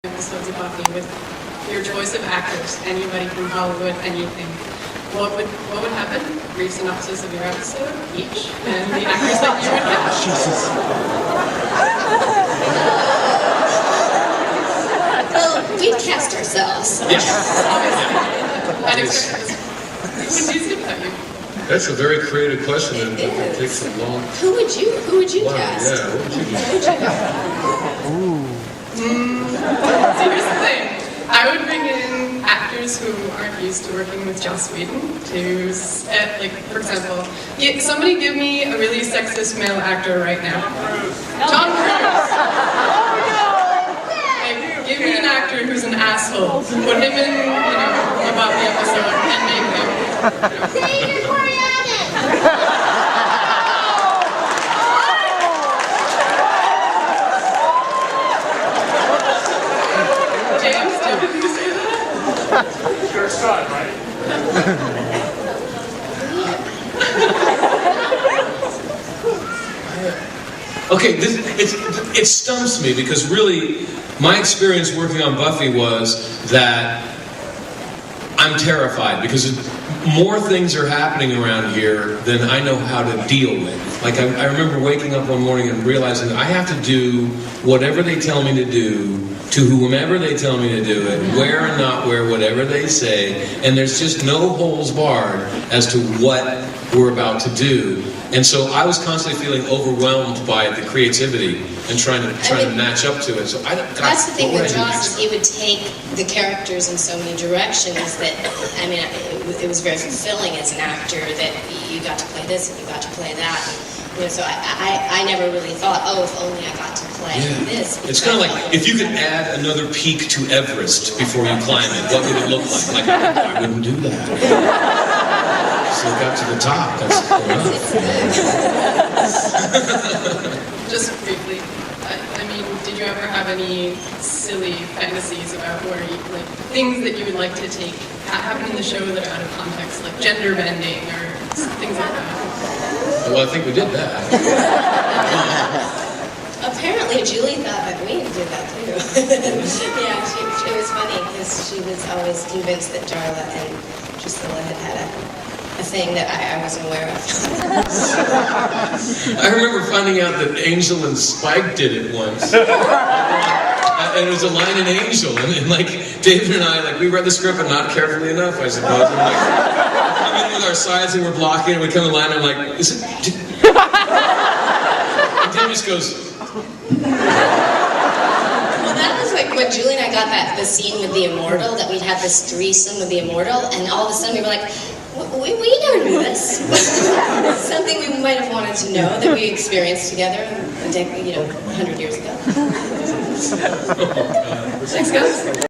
episodes of Buffy with your choice of actors, anybody from Hollywood, anything. What would happen? Brief synopsis of your episode each, and the actors that you would cast. Jesus. Well, we've cast ourselves. Yes. Obviously. Who would you say about you? That's a very creative question, and it takes a long. Who would you cast? Yeah, what would you So here's the thing. I would bring in actors who aren't used to working with Joss Whedon to, like, for example, somebody give me a really sexist male actor right now. Tom Cruise. Like, give me an actor who's an asshole. Put him in, about the episode and make him. David Boreanaz! James, did you say that? Your son, right? Okay, it stumps me because really, my experience working on Buffy was that I'm terrified because more things are happening around here than I know how to deal with. Like, I remember waking up one morning and realizing that I have to do whatever they tell me to do, to whomever they tell me to do it, wear and not wear, whatever they say, and there's just no holes barred as to what we're about to do. And so I was constantly feeling overwhelmed by the creativity and trying to match up to it. So That's the thing with Joss, is he would take the characters in so many directions that, it was very fulfilling as an actor that you got to play this and you got to play that. So I never really thought, if only I got to play this. It's kind of like if you could add another peak to Everest before you climb it, what would it look like? Like, I wouldn't do that. Just look up to the top. That's Just briefly, did you ever have any silly fantasies about where you, like, things that you would like to take happen in the show that are out of context, like gender bending or things like that? Well, I think we did that. Apparently, Julie thought that we did that too. Yeah, it was funny because she was always convinced that Darla and Drusilla had a thing that I wasn't aware of. I remember finding out that Angel and Spike did it once. And it was a line in Angel, and like David and I, we read the script, but not carefully enough, I suppose. And I'm in with our sides and we're blocking, and we come in line, and I'm like, is it? And David just goes. Well, that was like when Julie and I got the scene with the Immortal, that we'd had this threesome with the Immortal, and all of a sudden we were like, we never knew this. Something we might have wanted to know that we experienced together 100 years ago. Thanks, guys.